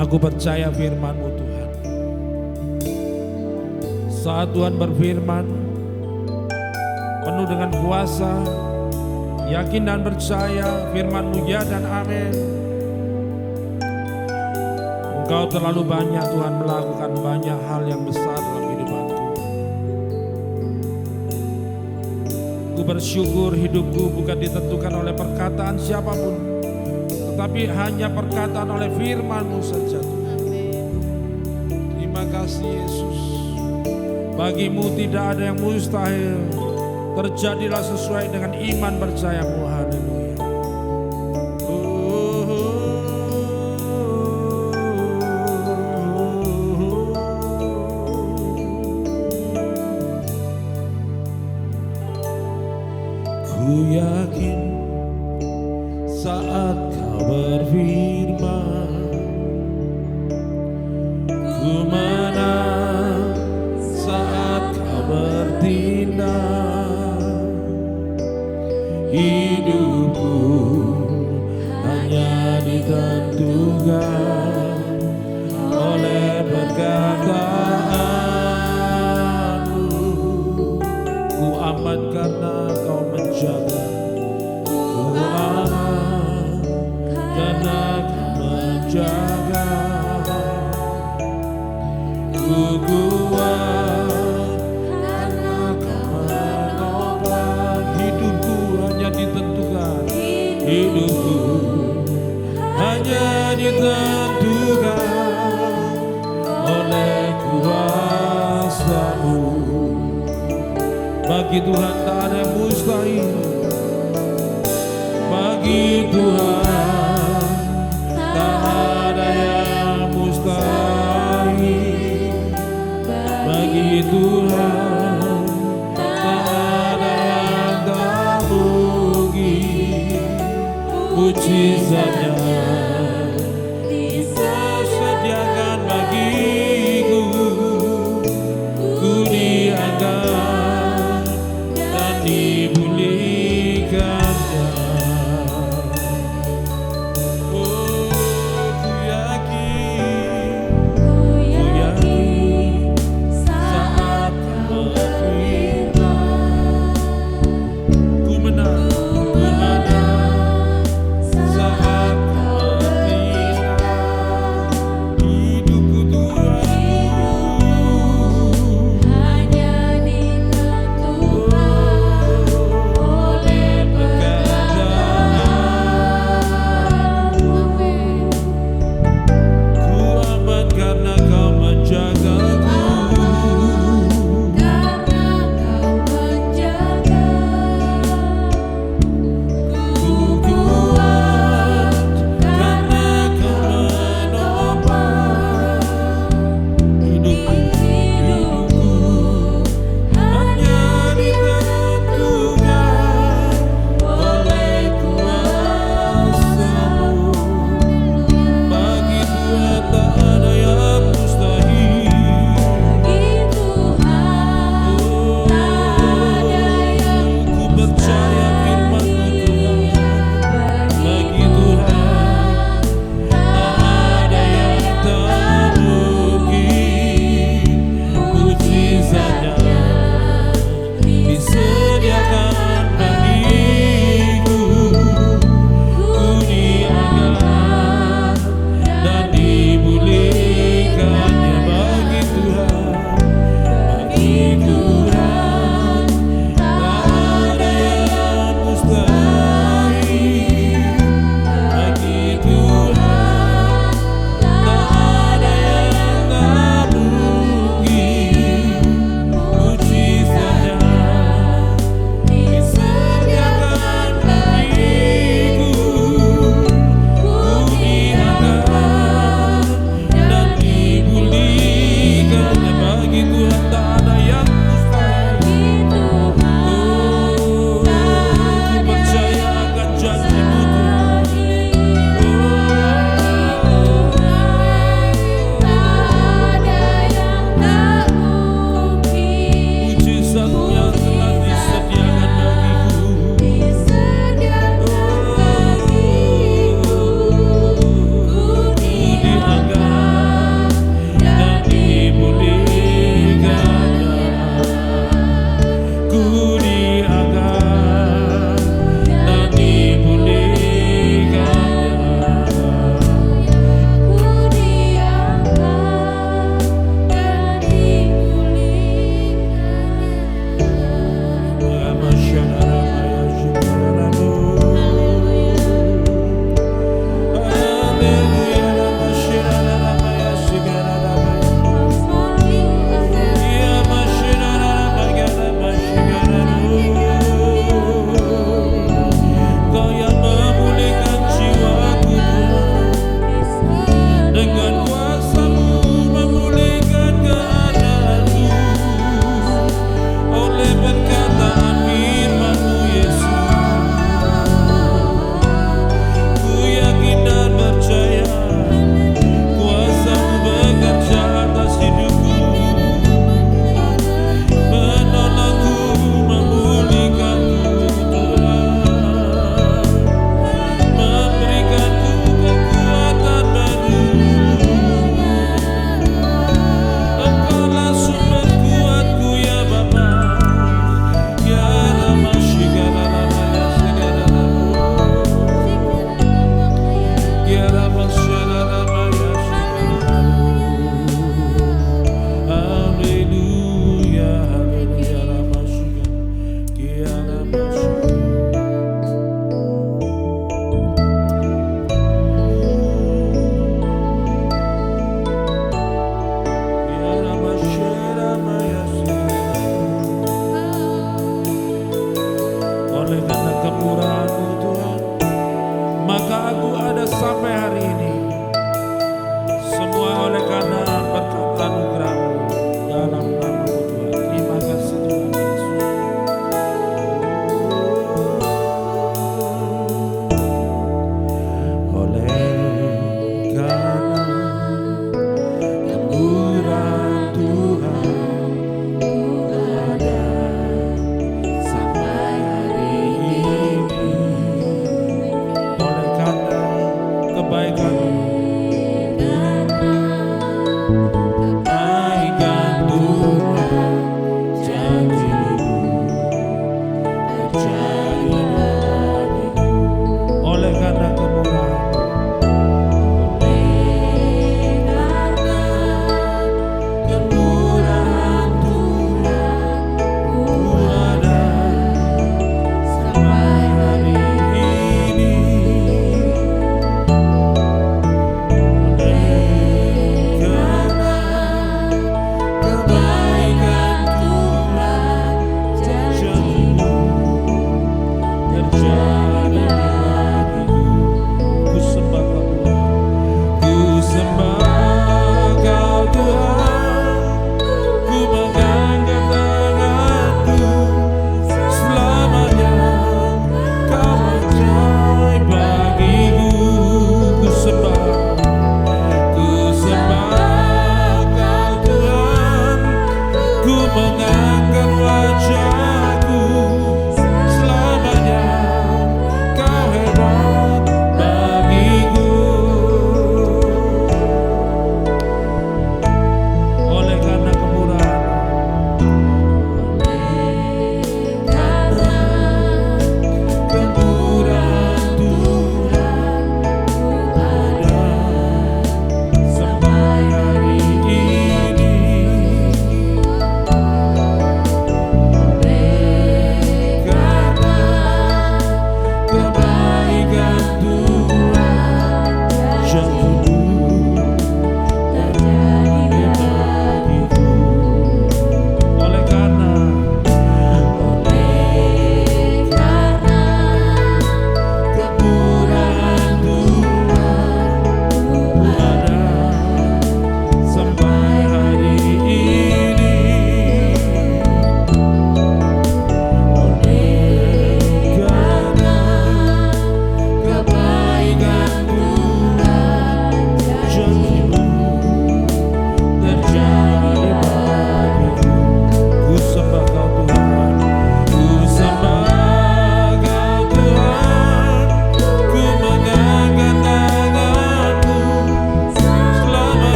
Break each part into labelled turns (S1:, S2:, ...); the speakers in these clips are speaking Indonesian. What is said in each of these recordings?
S1: Aku percaya firman-Mu Tuhan. Saat Tuhan berfirman, penuh dengan kuasa, yakin dan percaya firman-Mu ya dan amin. Engkau terlalu banyak Tuhan melakukan banyak hal yang besar dalam kehidupanku. Ku bersyukur hidupku bukan ditentukan oleh perkataan siapapun, tetapi hanya perkataan oleh firman-Mu saja Tuhan. Terima kasih Yesus. Bagimu tidak ada yang mustahil. Terjadilah sesuai dengan iman percayamu. Haleluya. Ku yakin saat Kau berfirman, ku menang saat Kau bertindak. Hidupku hanya ditentukan oleh perkataan-Mu. Ku aman karena Kau menjaga. Ku aman karena Kau menjaga. Ku kuat karena Kau menopang. Hidupku hanya ditentukan. Hidupku hanya ditentukan oleh kuasa-Mu. Bagi Tuhan tak ada yang mustahil. Bagi Tuhan tak ada yang mustahil. Bagi Tuhan tak ada yang tak mungkin. Mujizatnya disediakan bagiku. Ku diangkat dan dipulihkannya. Oh, ku yakin saat Kau berfirman, ku menang saat Kau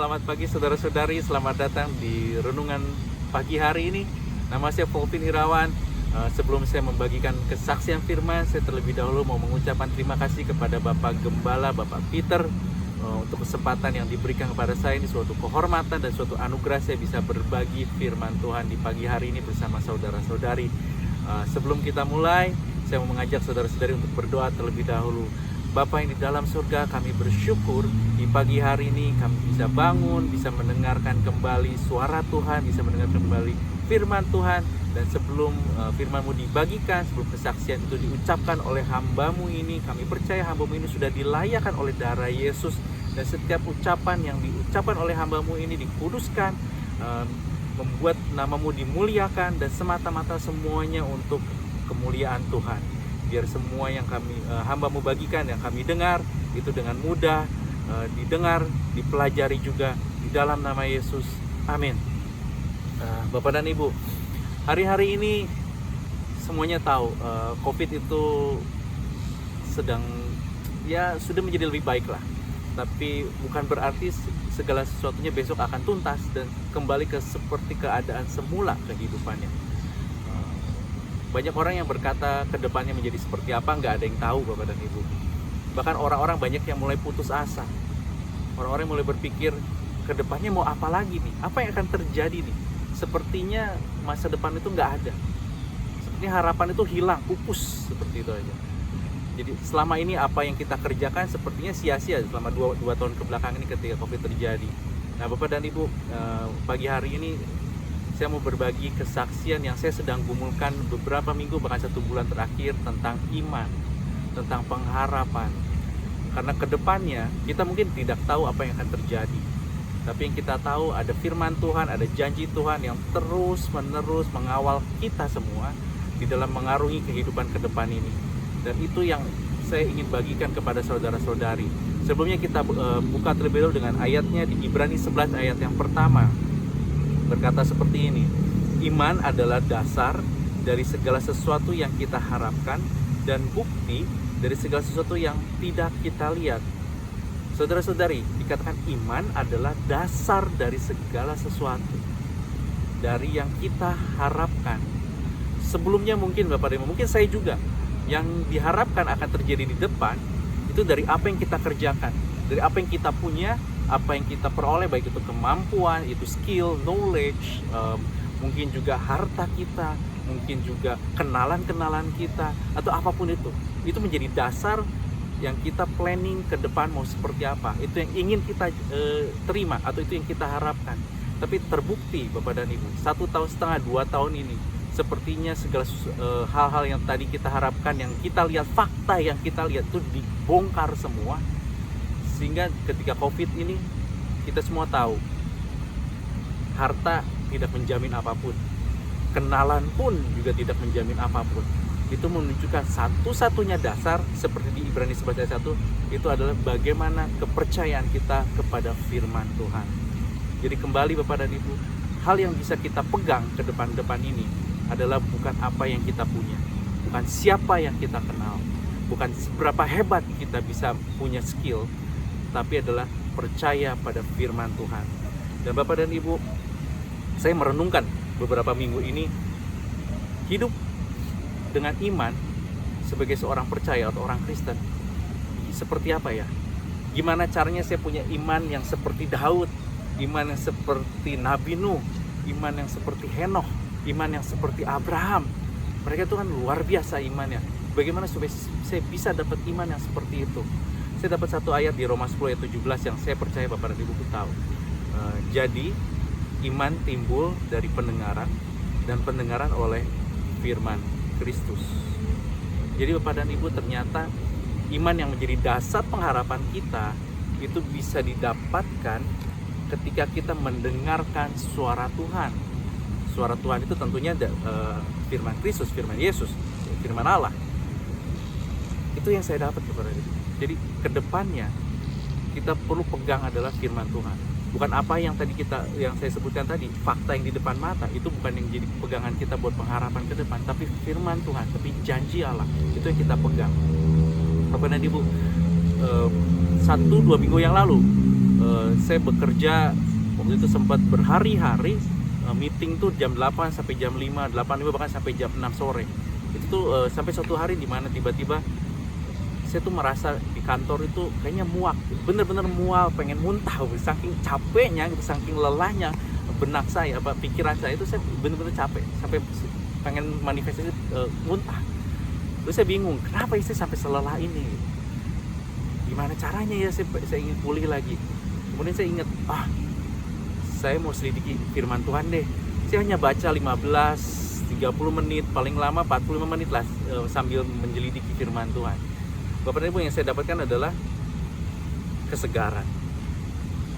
S2: selamat pagi saudara-saudari. Selamat datang di renungan pagi hari ini. Nama saya Faultin Irawan. Sebelum saya membagikan kesaksian firman, saya terlebih dahulu mau mengucapkan terima kasih kepada Bapak Gembala, Bapak Peter, untuk kesempatan yang diberikan kepada saya. Ini suatu kehormatan dan suatu anugerah saya bisa berbagi firman Tuhan di pagi hari ini bersama saudara-saudari. Sebelum kita mulai, saya mau mengajak saudara-saudari untuk berdoa terlebih dahulu. Bapa yang di dalam surga, kami bersyukur di pagi hari ini kami bisa bangun, bisa mendengarkan kembali suara Tuhan, bisa mendengarkan kembali firman Tuhan. Dan sebelum firman-Mu dibagikan, sebelum kesaksian itu diucapkan oleh hamba-Mu ini, kami percaya hamba-Mu ini sudah dilayakkan oleh darah Yesus. Dan setiap ucapan yang diucapkan oleh hamba-Mu ini dikuduskan, membuat nama-Mu dimuliakan, dan semata-mata semuanya untuk kemuliaan Tuhan. Biar semua yang kami hamba-Mu bagikan, yang kami dengar, itu dengan mudah didengar, dipelajari juga di dalam nama Yesus. Amin. Bapak dan Ibu, hari-hari ini semuanya tahu COVID itu sedang sudah menjadi lebih baik lah. Tapi bukan berarti segala sesuatunya besok akan tuntas dan kembali seperti keadaan semula kehidupannya. Banyak orang yang berkata ke depannya menjadi seperti apa, nggak ada yang tahu Bapak dan Ibu. Bahkan orang-orang banyak yang mulai putus asa. Orang-orang mulai berpikir ke depannya mau apa lagi nih? Apa yang akan terjadi nih? Sepertinya masa depan itu nggak ada. Sepertinya harapan itu hilang, pupus seperti itu aja. Jadi selama ini apa yang kita kerjakan sepertinya sia-sia selama 2 tahun kebelakang ini ketika COVID terjadi. Nah Bapak dan Ibu, pagi hari ini saya mau berbagi kesaksian yang saya sedang gumulkan beberapa minggu, bahkan 1 bulan terakhir, tentang iman, tentang pengharapan. Karena kedepannya kita mungkin tidak tahu apa yang akan terjadi. Tapi yang kita tahu ada firman Tuhan, ada janji Tuhan yang terus-menerus mengawal kita semua di dalam mengarungi kehidupan ke depan ini. Dan itu yang saya ingin bagikan kepada saudara-saudari. Sebelumnya kita buka terlebih dahulu dengan ayatnya di Ibrani 11 ayat yang pertama. Berkata seperti ini, iman adalah dasar dari segala sesuatu yang kita harapkan dan bukti dari segala sesuatu yang tidak kita lihat. Saudara-saudari, dikatakan iman adalah dasar dari segala sesuatu, dari yang kita harapkan. Sebelumnya mungkin Bapak Ibu, mungkin saya juga, yang diharapkan akan terjadi di depan, itu dari apa yang kita kerjakan, dari apa yang kita punya, apa yang kita peroleh, baik itu kemampuan, itu skill, knowledge, mungkin juga harta kita, mungkin juga kenalan-kenalan kita, atau apapun itu menjadi dasar yang kita planning ke depan mau seperti apa. Itu yang ingin kita terima, atau itu yang kita harapkan. Tapi terbukti Bapak dan Ibu, 1,5 tahun, 2 tahun ini, sepertinya segala hal-hal yang tadi kita harapkan, yang kita lihat, fakta yang kita lihat itu dibongkar semua. Sehingga ketika COVID ini, kita semua tahu harta tidak menjamin apapun, kenalan pun juga tidak menjamin apapun. Itu menunjukkan satu-satunya dasar seperti di Ibrani 11 ayat 1, itu adalah bagaimana kepercayaan kita kepada firman Tuhan. Jadi kembali Bapak dan Ibu, hal yang bisa kita pegang ke depan-depan ini adalah bukan apa yang kita punya, bukan siapa yang kita kenal, bukan seberapa hebat kita bisa punya skill, tapi adalah percaya pada firman Tuhan. Dan Bapak dan Ibu, saya merenungkan beberapa minggu ini, hidup dengan iman sebagai seorang percaya atau orang Kristen seperti apa ya? Gimana caranya saya punya iman yang seperti Daud, iman yang seperti Nabi Nuh, iman yang seperti Henokh, iman yang seperti Abraham. Mereka itu kan luar biasa imannya. Bagaimana supaya saya bisa dapat iman yang seperti itu? Saya dapat satu ayat di Roma 10 ayat 17 yang saya percaya Bapak dan Ibu tahu. Jadi iman timbul dari pendengaran, dan pendengaran oleh firman Kristus. Jadi Bapak dan Ibu, ternyata iman yang menjadi dasar pengharapan kita itu bisa didapatkan ketika kita mendengarkan suara Tuhan. Suara Tuhan itu tentunya firman Kristus, firman Yesus, firman Allah. Itu yang saya dapat Bapak dan Ibu. Jadi kedepannya kita perlu pegang adalah firman Tuhan. Bukan apa yang saya sebutkan tadi, fakta yang di depan mata, itu bukan yang jadi pegangan kita buat pengharapan ke depan, tapi firman Tuhan, tapi janji Allah, itu yang kita pegang. Bapak dan Ibu, 1-2 minggu yang lalu saya bekerja waktu itu sempat berhari-hari, meeting tuh jam 8 sampai jam 5, 8.5 bahkan sampai jam 6 sore. Itu tuh sampai suatu hari di mana tiba-tiba saya tuh merasa di kantor itu kayaknya muak, bener-bener muak, pengen muntah, saking capeknya gitu, saking lelahnya benak saya, pikiran saya itu, saya bener-bener capek sampai pengen manifestasi muntah. Terus saya bingung, kenapa saya sampai selelah ini? Gimana caranya ya saya ingin pulih lagi? Kemudian saya ingat, saya mau selidiki firman Tuhan deh. Saya hanya baca 15-30 menit, paling lama 45 menit lah sambil menjelidiki firman Tuhan. Bapak dan Ibu, yang saya dapatkan adalah kesegaran.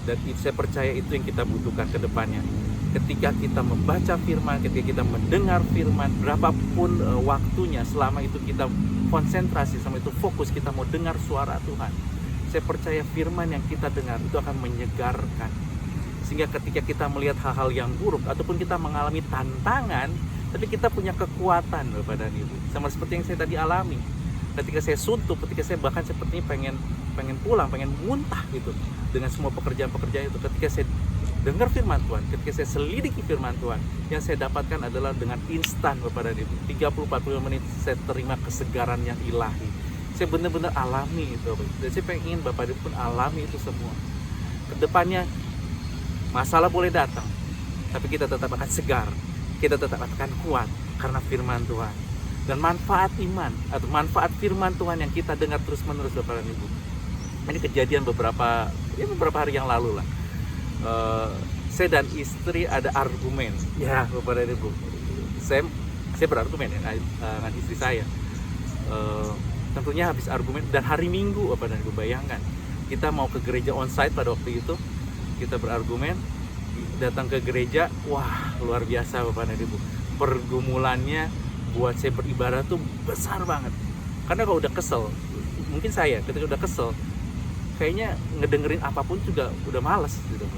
S2: Dan saya percaya itu yang kita butuhkan ke depannya. Ketika kita membaca firman, ketika kita mendengar firman, berapapun waktunya, selama itu kita konsentrasi, sama itu fokus, kita mau dengar suara Tuhan. Saya percaya firman yang kita dengar itu akan menyegarkan. Sehingga ketika kita melihat hal-hal yang buruk, ataupun kita mengalami tantangan, tapi kita punya kekuatan, Bapak dan Ibu. Sama seperti yang saya tadi alami. Ketika saya suntuk, ketika saya bahkan sepertinya pengen pulang, pengen muntah gitu dengan semua pekerjaan-pekerjaan itu. Ketika saya dengar firman Tuhan, ketika saya selidiki firman Tuhan, yang saya dapatkan adalah dengan instan, Bapak dan Ibu, 30-40 menit saya terima kesegaran yang ilahi. Saya benar-benar alami itu, dan saya pengen Bapak dan Ibu pun alami itu semua. Kedepannya masalah boleh datang, tapi kita tetap akan segar, kita tetap akan kuat karena firman Tuhan. Dan manfaat iman atau manfaat firman Tuhan yang kita dengar terus-menerus, Bapak dan Ibu. Ini kejadian beberapa hari yang lalu lah. Saya dan istri ada argumen, ya Bapak dan Ibu. Saya berargumen ya dengan istri saya. Tentunya habis argumen, dan hari Minggu, Bapak dan Ibu, bayangkan kita mau ke gereja onsite pada waktu itu, kita berargumen, datang ke gereja, wah luar biasa Bapak dan Ibu, pergumulannya buat saya beribadah tuh besar banget. Karena kalau udah kesel, mungkin saya ketika udah kesel, kayaknya ngedengerin apapun juga udah males gitu.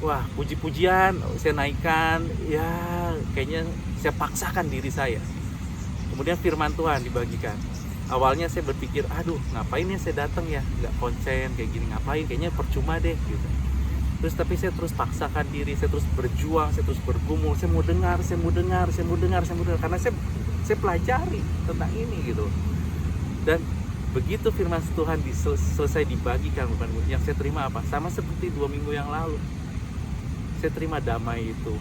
S2: Wah, puji-pujian saya naikkan, ya kayaknya saya paksakan diri saya. Kemudian firman Tuhan dibagikan. Awalnya saya berpikir, aduh ngapain ya saya datang ya, nggak konsen kayak gini, ngapain, kayaknya percuma deh gitu. Terus tapi saya terus paksakan diri, saya terus berjuang, saya terus bergumul, saya mau dengar, karena saya pelajari tentang ini gitu. Dan begitu firman Tuhan selesai dibagikan, yang saya terima apa? Sama seperti 2 minggu yang lalu. Saya terima damai itu.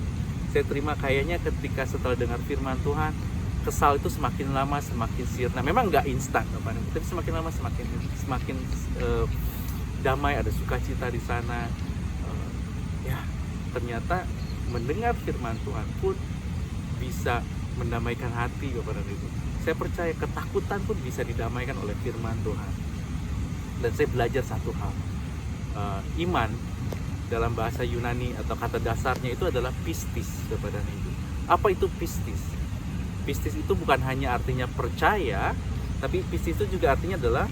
S2: Saya terima kayaknya ketika setelah dengar firman Tuhan, kesal itu semakin lama semakin sirna. Memang nggak instan, tapi semakin lama semakin damai, ada sukacita di sana. Ya, ternyata mendengar firman Tuhan pun bisa mendamaikan hati, Bapak dan Ibu. Saya percaya ketakutan pun bisa didamaikan oleh firman Tuhan. Dan saya belajar satu hal, iman dalam bahasa Yunani atau kata dasarnya itu adalah pistis, Bapak dan Ibu. Apa itu pistis? Pistis itu bukan hanya artinya percaya, tapi pistis itu juga artinya adalah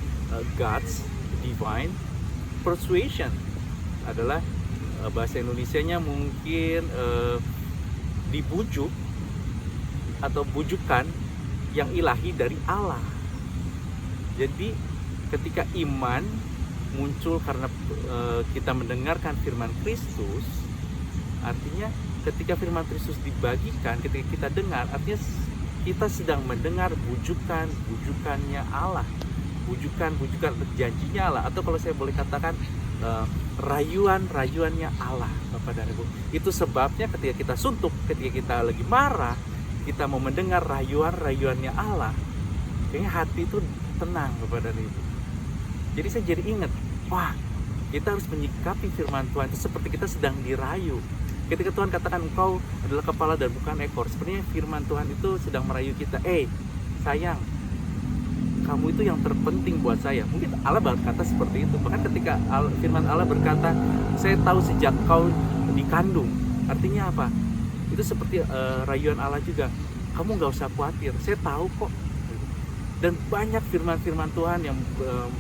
S2: God's divine persuasion. Adalah bahasa Indonesianya mungkin dibujuk atau bujukan yang ilahi dari Allah. Jadi ketika iman muncul karena kita mendengarkan firman Kristus, artinya ketika firman Kristus dibagikan, ketika kita dengar, artinya kita sedang mendengar bujukannya Allah, bujukan janjinya Allah, atau kalau saya boleh katakan rayuannya Allah, Bapak dan Ibu. Itu sebabnya ketika kita suntuk, ketika kita lagi marah, kita mau mendengar rayuannya Allah, kayaknya hati itu tenang, Bapak dan Ibu. Jadi saya jadi ingat, wah kita harus menyikapi firman Tuhan itu seperti kita sedang dirayu. Ketika Tuhan katakan engkau adalah kepala dan bukan ekor, sebenarnya firman Tuhan itu sedang merayu kita. Sayang, kamu itu yang terpenting buat saya. Mungkin Allah berkata seperti itu. Bahkan ketika firman Allah berkata, saya tahu sejak kau dikandung. Artinya apa? Itu seperti rayuan Allah juga. Kamu gak usah khawatir, saya tahu kok. Dan banyak firman-firman Tuhan yang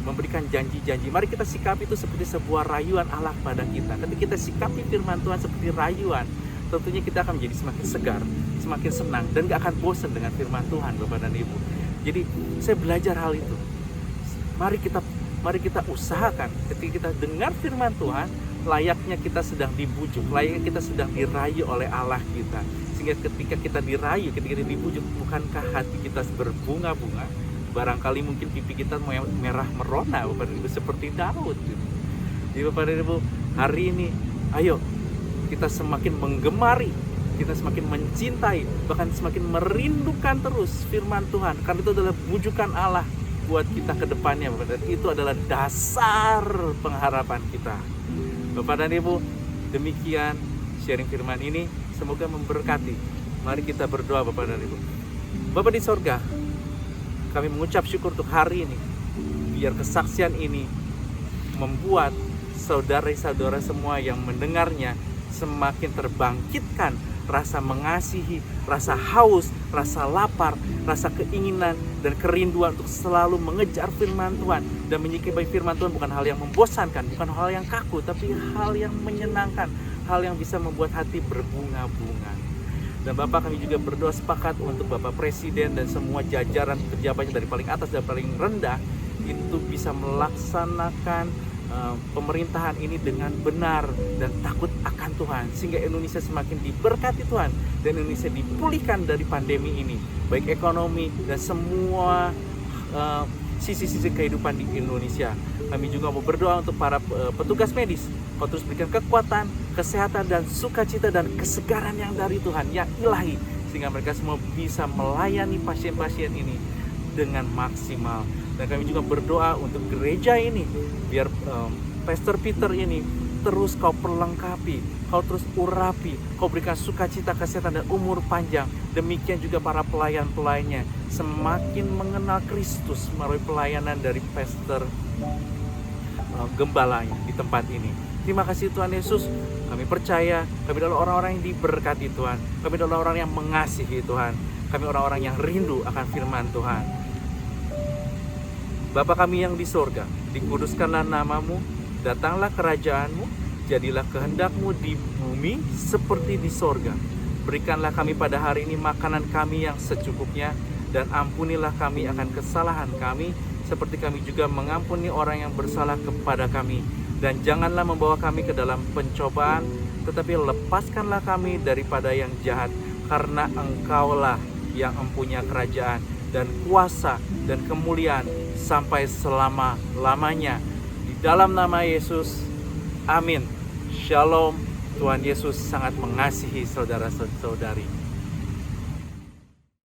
S2: memberikan janji-janji. Mari kita sikapi itu seperti sebuah rayuan Allah pada kita. Ketika kita sikapi firman Tuhan seperti rayuan, tentunya kita akan menjadi semakin segar, semakin senang, dan gak akan bosan dengan firman Tuhan, Bapak dan Ibu. Jadi saya belajar hal itu. Mari kita mari kita usahakan ketika kita dengar firman Tuhan, layaknya kita sedang dibujuk, layaknya kita sedang dirayu oleh Allah kita. Sehingga ketika kita dirayu, ketika kita dibujuk, bukankah hati kita berbunga-bunga? Barangkali mungkin pipi kita merah merona, Bapak dan Ibu, seperti Daud. Jadi Bapak dan Ibu, hari ini ayo kita semakin menggemari, kita semakin mencintai, bahkan semakin merindukan terus firman Tuhan, karena itu adalah bujukan Allah buat kita ke depannya, Bapak, dan itu adalah dasar pengharapan kita. Bapak dan Ibu, demikian sharing firman ini, semoga memberkati. Mari kita berdoa, Bapak dan Ibu. Bapak di sorga, kami mengucap syukur untuk hari ini, biar kesaksian ini membuat saudara-saudara semua yang mendengarnya semakin terbangkitkan rasa mengasihi, rasa haus, rasa lapar, rasa keinginan dan kerinduan untuk selalu mengejar firman Tuhan dan menyikapi firman Tuhan bukan hal yang membosankan, bukan hal yang kaku, tapi hal yang menyenangkan, hal yang bisa membuat hati berbunga-bunga. Dan Bapak, kami juga berdoa sepakat untuk Bapak Presiden dan semua jajaran pejabatnya dari paling atas dan paling rendah itu bisa melaksanakan pemerintahan ini dengan benar dan takut akan Tuhan, sehingga Indonesia semakin diberkati Tuhan dan Indonesia dipulihkan dari pandemi ini, baik ekonomi dan semua sisi-sisi kehidupan di Indonesia. Kami juga mau berdoa untuk para petugas medis, Kau terus berikan kekuatan, kesehatan dan sukacita dan kesegaran yang dari Tuhan, yang ilahi, sehingga mereka semua bisa melayani pasien-pasien ini dengan maksimal. Dan kami juga berdoa untuk gereja ini, biar Pastor Peter ini terus Kau perlengkapi, Kau terus urapi, Kau berikan sukacita, kesehatan dan umur panjang. Demikian juga para pelayan-pelayannya semakin mengenal Kristus melalui pelayanan dari Pastor Gembalanya di tempat ini. Terima kasih Tuhan Yesus, kami percaya kami adalah orang-orang yang diberkati Tuhan, kami adalah orang yang mengasihi Tuhan, kami orang-orang yang rindu akan firman Tuhan. Bapa kami yang di sorga, dikuduskanlah namamu, datanglah kerajaanmu, jadilah kehendak-Mu di bumi seperti di sorga. Berikanlah kami pada hari ini makanan kami yang secukupnya, dan ampunilah kami akan kesalahan kami, seperti kami juga mengampuni orang yang bersalah kepada kami. Dan janganlah membawa kami ke dalam pencobaan, tetapi lepaskanlah kami daripada yang jahat, karena Engkaulah yang mempunyai kerajaan dan kuasa dan kemuliaan sampai selama-lamanya. Di dalam nama Yesus, amin. Shalom. Tuhan Yesus sangat mengasihi saudara-saudari.